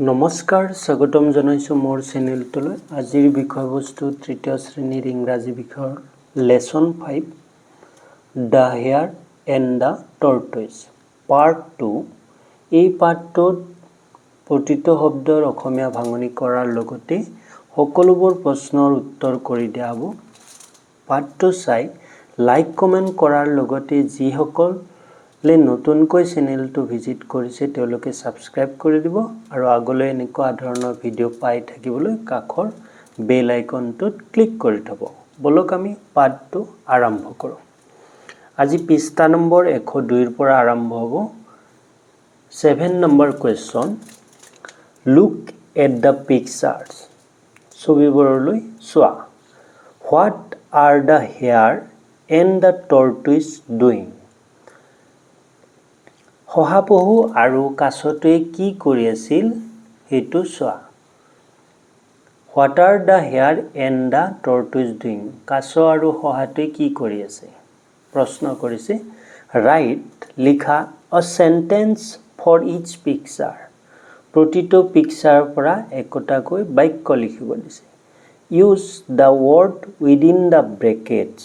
নমস্কাৰ স্বাগতম জনাইছো মোৰ চেনেলটোলৈ। আজিৰ বিষয়বস্তু তৃতীয় শ্ৰেণীৰ ইংৰাজী বিষয়ৰ lesson 5 the hare and the tortoise part 2। এই পাঠটোত প্ৰতিটো শব্দৰ অসমীয়া ভাঙনি কৰাৰ লগতে সকলোবোৰ প্ৰশ্নৰ উত্তৰ কৰি দিয়া হ'ব। পাঠটো চাই লাইক কমেণ্ট কৰাৰ লগতে যিসকল নতুনকৈ চেনেলটো ভিজিট কৰিছে তেওঁলোকে সাবস্ক্ৰাইব কৰি দিব আৰু আগলৈ এনেকুৱা ধৰণৰ ভিডিঅ' পাই থাকিবলৈ কাষৰ বেল আইকনটোত ক্লিক কৰি থব। বলক আমি পাঠটো আৰম্ভ কৰোঁ। আজি পৃষ্ঠা নম্বৰ 102 ৰ পৰা আৰম্ভ হ'ব। 7 number question, look at the pictures. ছবিবোৰলৈ চোৱা। What are the hare and the tortoise doing? শহাপহু আৰু কাছটোৱে কি কৰি আছিল সেইটো চোৱা। What are the hare and the tortoise doing? কাছ আৰু শহাটোৱে কি কৰি আছে? প্ৰশ্ন কৰিছে। ৰাইট, লিখা আ চেণ্টেন্স ফৰ ইচ পিকচাৰ। প্ৰতিটো পিকচাৰৰ পৰা একোটাকৈ বাক্য লিখিব দিছে। Use the word within the brackets.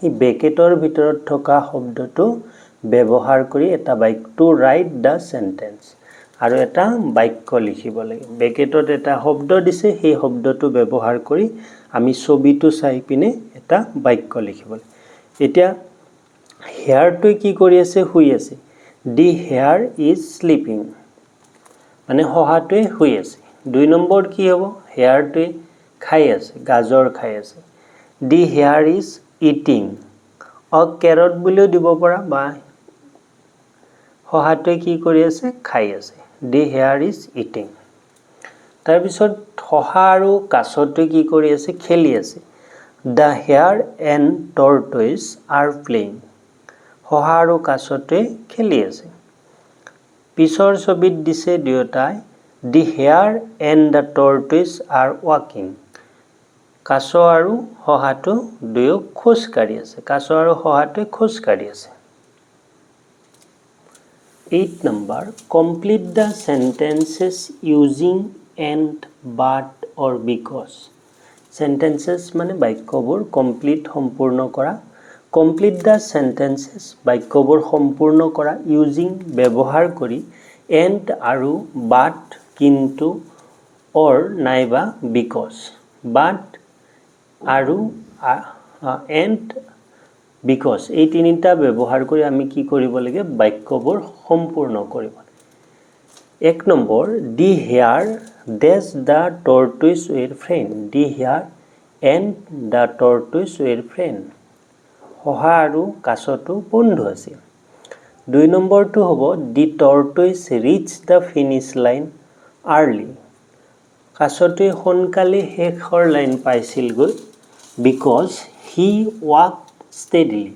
এই ব্ৰেকেটৰ ভিতৰত থকা শব্দটো ব্যৱহাৰ কৰি এটা বাক্য ৰাইট দ্য চেণ্টেন্স আৰু এটা বাক্য লিখিব লাগে। ব্ৰেকেটত এটা শব্দ দিছে, সেই শব্দটো ব্যৱহাৰ কৰি আমি ছবিটো চাই পিনে এটা বাক্য লিখিব লাগে। এতিয়া হেয়াৰটোৱে কি কৰি আছে? শুই আছে। দি হেয়াৰ ইজ স্লিপিং, মানে শহাটোৱে শুই আছে। 2 নম্বৰ কি হ'ব? হেয়াৰটোৱে খাই আছে, গাজৰ খাই আছে। The hare is eating a carrot বুলিও দিব পৰা, বা শহাটোৱে কি কৰি আছে? খাই আছে। The hare is eating. তাৰপিছত শহা আৰু কাছটোৱে কি কৰি আছে? খেলি আছে। The hare and tortoise are playing. শহা আৰু কাছটোৱে খেলি আছে। পিছৰ ছবিত দিছে দুয়োটাই the hare and the tortoise are ৱাকিং। কাছ আৰু শহাটো দুয়ো খোজ কাঢ়ি আছে। কাছ আৰু শহাটোৱে খোজ কাঢ়ি আছে। 8 number, complete the sentences using and but or because. Sentences মানে বাক্যবোৰ কমপ্লিট সম্পূৰ্ণ কৰা। কমপ্লিট দ্য চেণ্টেন্সেছ বাক্যবোৰ সম্পূৰ্ণ কৰা ইউজিং ব্যৱহাৰ কৰি এণ্ড আৰু বাট কিন্তু অৰ নাইবা বিকজ। বাট আৰু এণ্ড বিকজ এই তিনিটা ব্যৱহাৰ কৰি আমি কি কৰিব লাগে? বাক্যবোৰ সম্পূৰ্ণ কৰিব লাগে। 1 নম্বৰ, দি হেয়াৰ ডেছ the tortoise were friend. The hare and the tortoise were friend. শহা আৰু কাছটো বন্ধু আছিল। 2 নম্বৰটো হ'ব the tortoise reach the finish line early. কাছটোৱে সোনকালে শেষৰ লাইন পাইছিলগৈ। Because he walk steadily.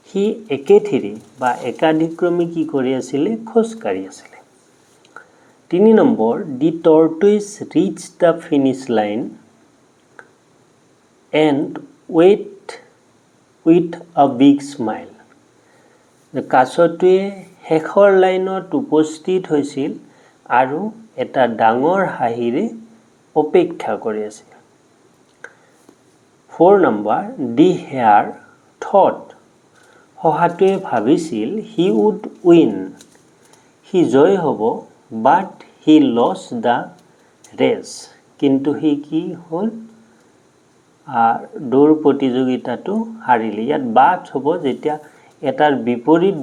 সি একেথিৰে বা একাধিক্ৰমে কি কৰি আছিলে? খোজ কাঢ়ি আছিলে। 3 number, the tortoise reach the finish line and wait with a big smile. কাছটোৱে শেষৰ লাইনত উপস্থিত হৈছিল আৰু এটা ডাঙৰ হাঁহিৰে অপেক্ষা কৰি আছিল। 4 নম্বৰ, দি হেয়াৰ থট। শহাটোৱে ভাবিছিল হি উড উইন। সি জয় হ'ব। But he lost the race. কিন্তু সি কি হ'ল? দৌৰ প্ৰতিযোগিতাটো হাৰিলে। ইয়াত বাট হ'ব যেতিয়া এটাৰ বিপৰীত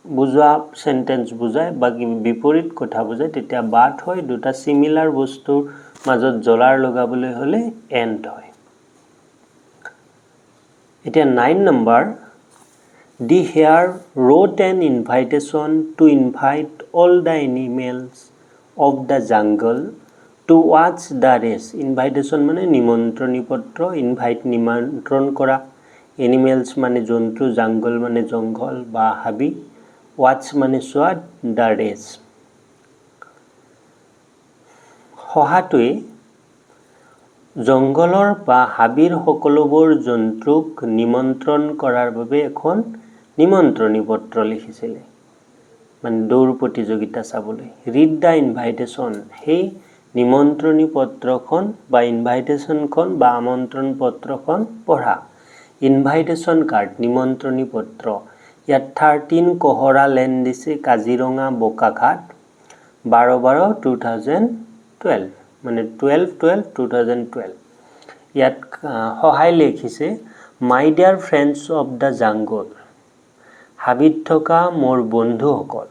বুজোৱা চেণ্টেন্স বুজায় বা বিপৰীত কথা বুজায় তেতিয়া বাট হয়। দুটা চিমিলাৰ বস্তুৰ মাজত জলাৰ লগাবলৈ হ'লে এণ্ড হয়। এতিয়া 9 number, the hare wrote an invitation to invite all the animals of the jungle to watch the race. Invitation মানে নিমন্ত্ৰণী পত্ৰ। ইনভাইট নিমন্ত্ৰণ কৰা, এনিমেলছ মানে জন্তু, জাংগল মানে জংঘল বা হাবি, ৱাচ মানে চোৱা, দ্য ৰেচ। শহাটোৱে জংঘলৰ বা হাবিৰ সকলোবোৰ জন্তুক নিমন্ত্ৰণ কৰাৰ বাবে এখন নিমন্ত্ৰণী পত্ৰ লিখিছিলে। মানে দৌৰ প্ৰতিযোগিতা চাবলৈ ৰিড দ্য ইনভাইটেশ্যন সেই নিমন্ত্ৰণী পত্ৰখন বা ইনভাইটেশ্যনখন বা আমন্ত্ৰণ পত্ৰখন পঢ়া ইনভাইটেশ্যন কাৰ্ড নিমন্ত্ৰণী পত্ৰ ইয়াত 13 কহৰা লেণ্ড দিছে কাজিৰঙা বোকাঘাট 12/12/2012 মানে 12/12/2012 ইয়াত সহায় লিখিছে my dear friends of the jungle হাবিত থকা মোৰ বন্ধুসকল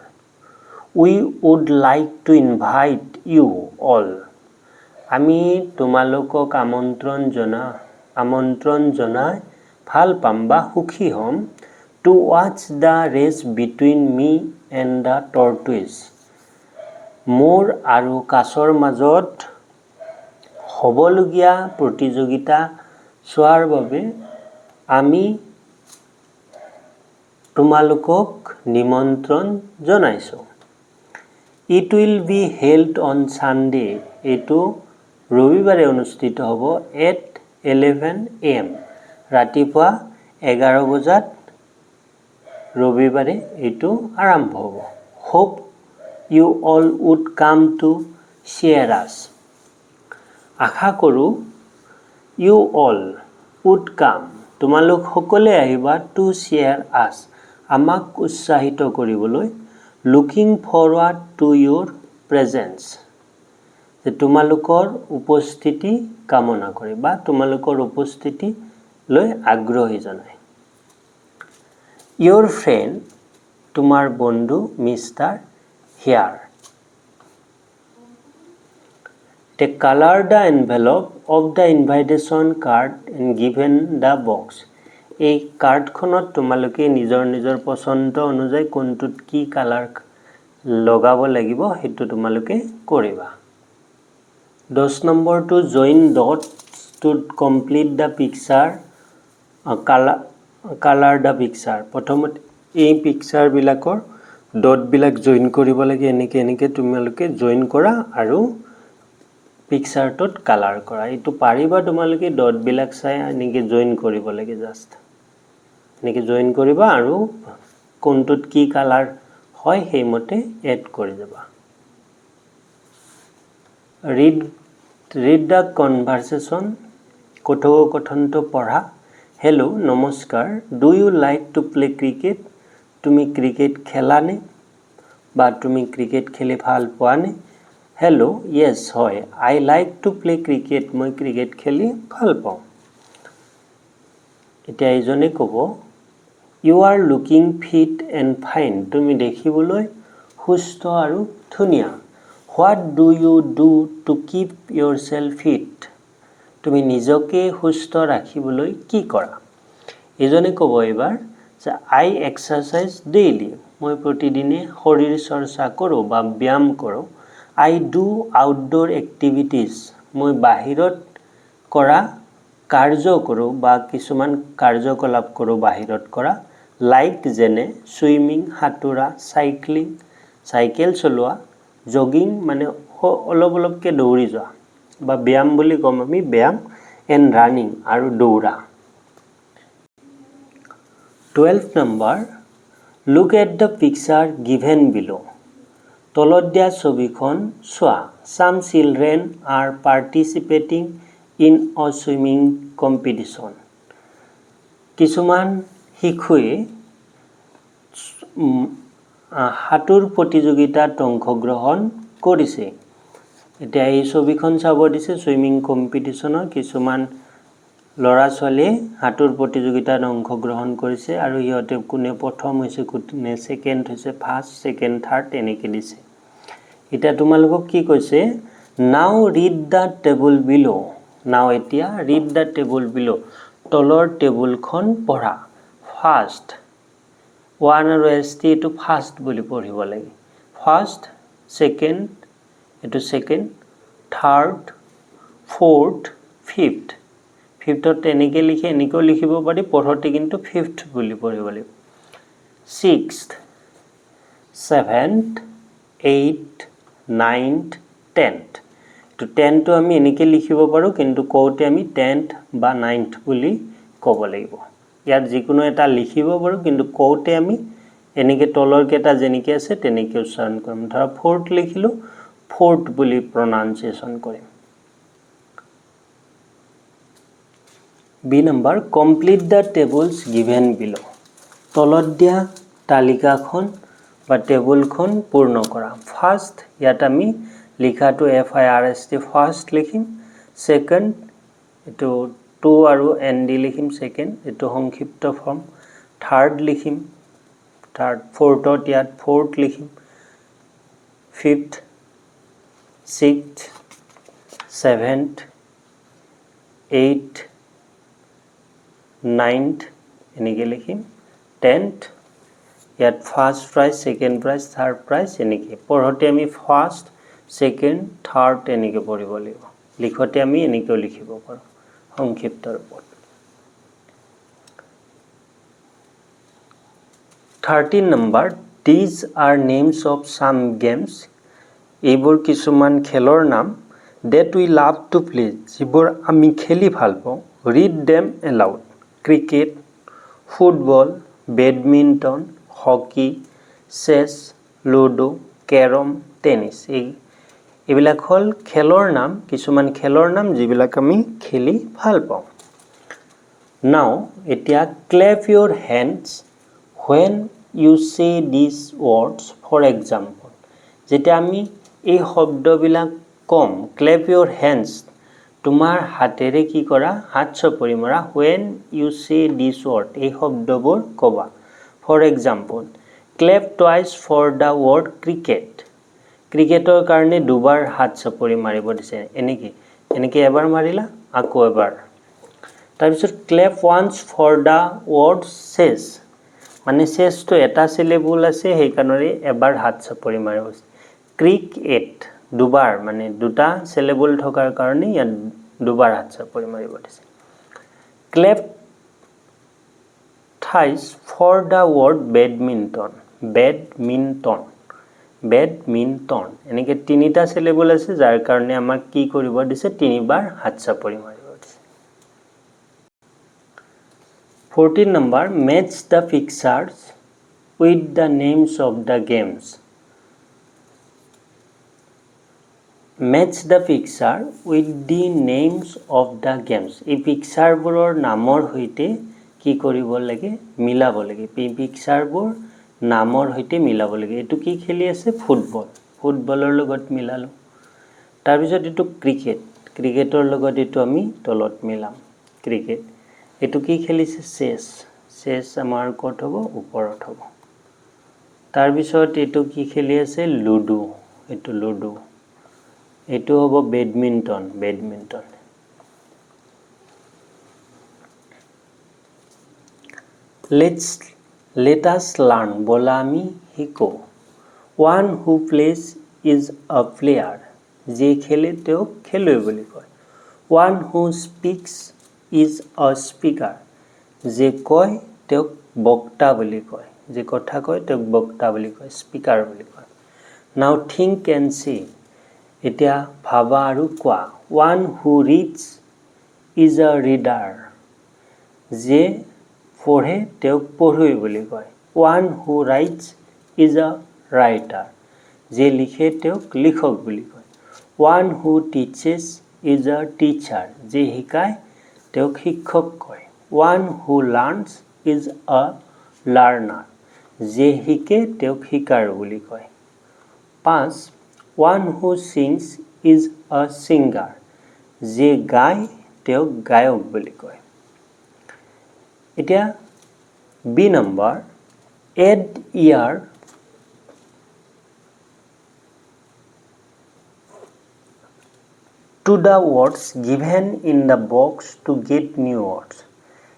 we would like to invite you all আমি তোমালোকক আমন্ত্ৰণ জনাই ভাল পাম বা সুখী হ'ম to watch the race between me and the tortoise মোৰ আৰু কাছৰ মাজত হ'বলগীয়া প্ৰতিযোগিতা চোৱাৰ বাবে আমি তোমালোকক নিমন্ত্ৰণ জনাইছোঁ it will be held on Sunday এইটো ৰবিবাৰে অনুষ্ঠিত হ'ব এট 11 AM ৰাতিপুৱা 11 বজাত ৰবিবাৰে এইটো আৰম্ভ হ'ব hope you all would come to share us আশা কৰোঁ ইউ অল উড কাম তোমালোক সকলোৱে আহিবা টু শ্বেয়াৰ আছ আমাক উৎসাহিত কৰিবলৈ looking forward to Euro presence যে তোমালোকৰ উপস্থিতি কামনা কৰে বা তোমালোকৰ উপস্থিতি লৈ আগ্ৰহী জনায় ইউৰ ফ্ৰেণ্ড তোমাৰ বন্ধু mister hare they colour the envelope of the invitation card and given the box এই কাৰ্ডখনত তোমালোকে নিজৰ পচন্দ অনুযায়ী কোনটোত কি কালাৰ লগাব লাগিব সেইটো তোমালোকে কৰিবা 10 নম্বৰটো join dots to complete the picture colour the picture প্ৰথমতে এই পিকচাৰবিলাকৰ ডটবিলাক জইন কৰিব লাগে এনেকৈ তোমালোকে জইন কৰা আৰু পিকচাৰটোত কালাৰ কৰা এইটো পাৰিবা তোমালোকে ডটবিলাক চাই এনেকৈ জইন কৰিব লাগে জাষ্ট এনেকৈ জইন কৰিবা আৰু কোনটোত কি কালাৰ হয় সেইমতে এড কৰি যাবা ৰিড দ্য কনভাৰচেশ্যন কথোপকথনটো পঢ়া হেল্ল' নমস্কাৰ do you like to play cricket তুমি ক্ৰিকেট খেলানে বা তুমি ক্ৰিকেট খেলি ভাল পোৱানে হেল্ল' য়েছ হয় I like to play cricket মই ক্ৰিকেট খেলি ভাল পাওঁ এতিয়া এইজনে ক'ব you are looking fit and fine তুমি দেখিবলৈ সুস্থ আৰু ধুনীয়া what do you do to keep yourself fit তুমি নিজকে সুস্থ ৰাখিবলৈ কি কৰা এইজনে ক'ব এইবাৰ যে আই এক্সাৰচাইজ ডেইলি মই প্ৰতিদিনে শৰীৰ চৰ্চা কৰোঁ বা ব্যায়াম কৰোঁ আই ডু আউটডোৰ এক্টিভিটিজ মই বাহিৰত কৰা কাৰ্য কৰোঁ বা কিছুমান কাৰ্যকলাপ কৰোঁ বাহিৰত কৰা লাইক যেনে ছুইমিং সাঁতোৰা চাইকেল চলোৱা জগিং মানে অলপকৈ দৌৰি যোৱা বা ব্যায়াম বুলি ক'ম আমি ব্যায়াম এণ্ড ৰানিং আৰু দৌৰা 12 number look at the picture given below' তলত দিয়া ছবিখন চোৱা some children are participating in a swimming competition কিছুমান শিশুৱে সাঁতোৰ প্ৰতিযোগিতাত অংশগ্ৰহণ কৰিছে এতিয়া এই ছবিখন চাব দিছে ছুইমিং কম্পিটিশ্যনৰ কিছুমান ল'ৰা ছোৱালীয়ে সাঁতোৰ প্ৰতিযোগিতাত অংশগ্ৰহণ কৰিছে আৰু সিহঁতে কোনে প্ৰথম হৈছে কোনে ছেকেণ্ড হৈছে ফাৰ্ষ্ট ছেকেণ্ড থাৰ্ড এনেকৈ দিছে এতিয়া তোমালোকক কি কৈছে নাও ৰিড দ্য টেবুল বিল' নাও এতিয়া ৰিড দ্য টেবুল বিল' তলৰ টেবুলখন পঢ়া ফাৰ্ষ্ট ওৱান আৰু এছ টি এইটো ফাৰ্ষ্ট বুলি পঢ়িব লাগে ফাৰ্ষ্ট ছেকেণ্ড এইটো ছেকেণ্ড থাৰ্ড ফ'ৰ্থ ফিফ্থত এনেকৈ লিখি এনেকৈও লিখিব পাৰি পঢ়োঁতে কিন্তু ফিফ্থ বুলি পঢ়িব লাগিব sixth seventh eighth ninth tenth এইটো টেন্থটো আমি এনেকৈ লিখিব পাৰোঁ কিন্তু কওঁতে আমি টেন্থ বা নাইন্থ বুলি ক'ব লাগিব ইয়াত যিকোনো এটা লিখিব পাৰোঁ কিন্তু কওঁতে আমি এনেকৈ তলৰ কেইটা যেনেকৈ আছে তেনেকৈ উচ্চাৰণ কৰিম ধৰা ফোৰ্থ লিখিলোঁ ফোৰ্থ বুলি প্ৰনাউন্সিয়েশ্যন কৰিম B number complete the tables given below তলত দিয়া তালিকাখন বা টেবুলখন পূৰ্ণ কৰা ফাৰ্ষ্ট ইয়াত আমি লিখাটো FIRST ফাৰ্ষ্ট লিখিম সেকেন্ড এটো টু আৰু ND লিখিম সেকেন্ড এটো সংক্ষিপ্ত ফৰ্ম থাৰ্ড লিখিম থাৰ্ড ফোर्थত ইয়াত ফোৰ্থ লিখিম fifth sixth seventh eighth ninth এনেকৈ লিখিম 10th ইয়াত first prize second prize third prize এনেকৈ পঢ়তে আমি ফাৰ্ষ্ট সেকেন্ড থাৰ্ড এনেকৈ পঢ়িব লাগিব লিখতে আমি এনেকৈ লিখিব পাৰোঁ সংক্ষিপ্ত ৰূপত 13 number these are names of some games এইবোৰ কিছুমান খেলৰ নাম that we love to play যিবোৰ আমি খেলি ভাল পাওঁ read them aloud cricket football badminton hockey chess ludo carrom tennis এইবিলাক হ'ল খেলৰ নাম কিছুমান খেলৰ নাম যিবিলাক আমি খেলি ভাল পাওঁ নাও এতিয়া clap your hands when you say these words for example যেতিয়া আমি এই শব্দবিলাক কম clap your hands তোমাৰ হাতেৰে কি কৰা হাত চপৰি মৰা when you say this word এই শব্দবোৰ কবা for example clap twice for the word cricket ক্ৰিকেটৰ কাৰণে দুবাৰ হাত চপৰি মাৰিব দিছে এনেকৈ এবাৰ মাৰিলা আকৌ এবাৰ তাৰ পিছত clap once for the word chess মানে চেছটো এটা সিলেবল আছে সেই কাৰণে এবাৰ হাত চপৰি মাৰিব ক্ৰিকেট দুবাৰ মানে দুটা সিলেবল থকাৰ কাৰণে ইয়াত দুবাৰ হাত চপৰি মাৰিব দিছে clap thrice for the word badminton badminton এনেকৈ তিনিটা সিলেবল আছে যাৰ কাৰণে আমাক কি কৰিব দিছে তিনিবাৰ হাত চপৰি মাৰিব দিছে 14 number match the pictures with the names of the games match the picture with the names of the games এই পিকচাৰবোৰৰ নামৰ সৈতে কি কৰিব লাগে মিলাব লাগে এই পিকচাৰবোৰ নামৰ সৈতে মিলাব লাগে এটো কি খেলি আছে ফুটবলৰ লগত মিলালো তাৰ পিছত এটো ক্ৰিকেটৰ লগত এটো আমি তলত মিলাম ক্ৰিকেট এটো কি খেলিছে চেছ আমাৰ কত হ'ব ওপৰত হ'ব তাৰ পিছত এটো কি খেলি আছে লুডো এটো হ'ব badminton let us learn bola ami hiko one who plays is a player je khele teo kheloi boli koy one who speaks is a speaker je koy teo bokta boli koy je kotha koy teo bokta boli koy speaker boli koy now think and say etia bhaba aru kwa one who reads is a reader je পঢ়ে তেও পঢ়ুই বুলি কয় one who writes is a writer যে লিখে তেও লিখক বুলি কয় one who teaches is a teacher যে শিকায় তেও শিক্ষক কয় one who learns is a learner যে শিকে তেও শিকাৰ বুলি কয় 5 one who sings is a singer যে গায় তেও গায়ক বুলি কয় এতিয়া B number add year to the words given in the box to get new words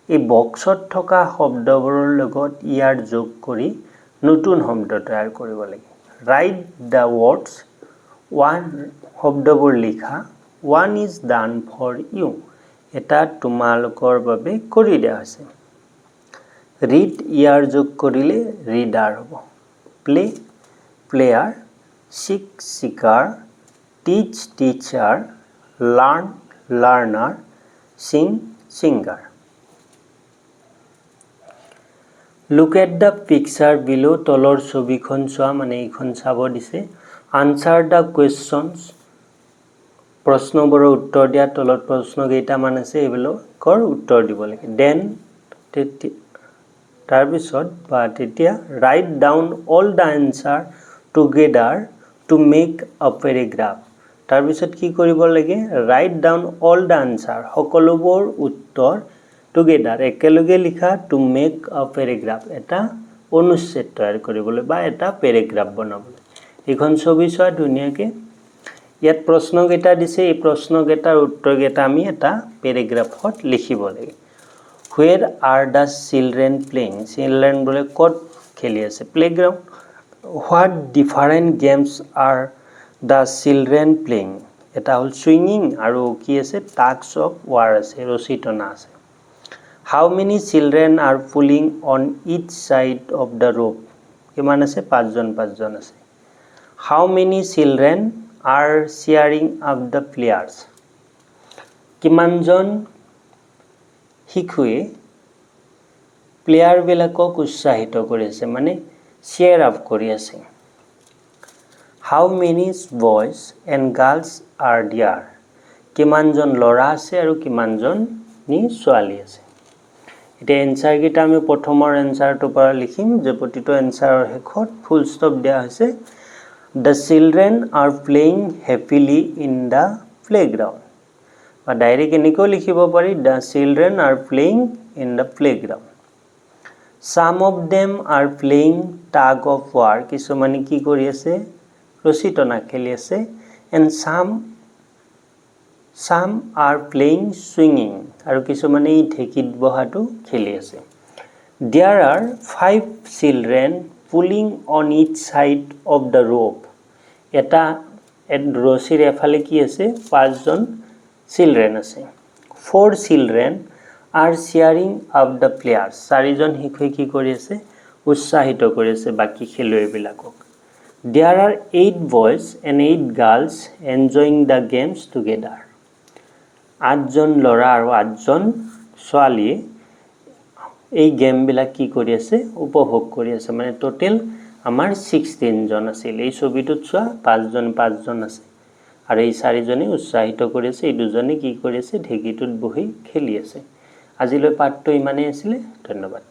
এই বক্সত থকা শব্দবোৰৰ লগত ইয়াৰ যোগ কৰি নতুন শব্দ তৈয়াৰ কৰিব লাগে write the words one শব্দবোৰ লিখা one is done for you এটা তোমালোকৰ বাবে কৰি দিয়া হৈছে read ইয়াৰ যোগ কৰিলে reader হ'ব play player seek seeker teach teacher learn learner sing singer look at the picture বিলো তলৰ ছবিখন চোৱা মানে এইখন চাব দিছে আনচাৰ দ্য কুৱেশ্যনছ প্ৰশ্নবোৰৰ উত্তৰ দিয়া তলত প্ৰশ্ন কেইটামান আছে এইবিলাকৰ উত্তৰ দিব লাগে দেন তাৰপিছত বা তেতিয়া right down all the answer together to make a paragraph তাৰপিছত কি কৰিব লাগে right down all the answer সকলোবোৰ উত্তৰ টুগেডাৰ একেলগে লিখা টু মেক আ পেৰেগ্ৰাফ এটা অনুচ্ছেদ তৈয়াৰ কৰিবলৈ বা এটা পেৰেগ্ৰাফ বনাবলৈ এইখন ছবি চোৱা ধুনীয়াকৈ ইয়াত প্ৰশ্নকেইটা দিছে এই প্ৰশ্নকেইটাৰ উত্তৰকেইটা আমি এটা পেৰেগ্ৰাফত লিখিব লাগে where are the children playing children বোলে ক'ত খেলি আছে playground what different games are the children playing এটা হ'ল চুইঙিং আৰু কি আছে টাগছ অফ ৱাৰ আছে ৰছী টনা আছে how many children are pulling on each side of the rope কিমান আছে পাঁচজন আছে how many children are cheering up the players কিমানজন শিশুৱে প্লেয়াৰবিলাকক উৎসাহিত কৰি আছে মানে চিয়াৰ আপ কৰি আছে how many boys and girls are there কিমানজন ল'ৰা আছে আৰু কিমানজনী ছোৱালী আছে এতিয়া এনচাৰকেইটা আমি প্ৰথমৰ এনচাৰটোৰ পৰা লিখিম যে প্ৰতিটো এনচাৰৰ শেষত ফুল ষ্টপ দিয়া হৈছে the children are playing happily in the playground বা ডাইৰেক্ট এনেকৈও লিখিব পাৰি the children are playing in the playground some of them are playing tug of war কিছুমানে কি কৰি আছে ৰছী টনা খেলি আছে এণ্ড চাম আৰ প্লেইং চুইঙিং আৰু কিছুমানে এই ঢেঁকীত বহাটো খেলি আছে there are 5 children pulling on each side of the rope এটা ৰছীৰ এফালে কি আছে 5জন চিলড্ৰেন আছে 4 children are cheering up the players 4জন শিশুৱে কি কৰি আছে উৎসাহিত কৰি আছে বাকী খেলুৱৈবিলাকক there are 8 boys and 8 girls enjoying the games together 8জন ল'ৰা আৰু 8জন ছোৱালীয়ে এই গেমবিলাক কি কৰি আছে উপভোগ কৰি আছে মানে টোটেল আমাৰ 16জন আছিল এই ছবিটোত চোৱা 5জন আছে আৰু এই 4জনে উৎসাহিত কৰি আছে এই দুজনে কি কৰি আছে ঢেঁকীটোত বহি খেলি আছে আজিলৈ পাঠটো ইমানেই আছিলে ধন্যবাদ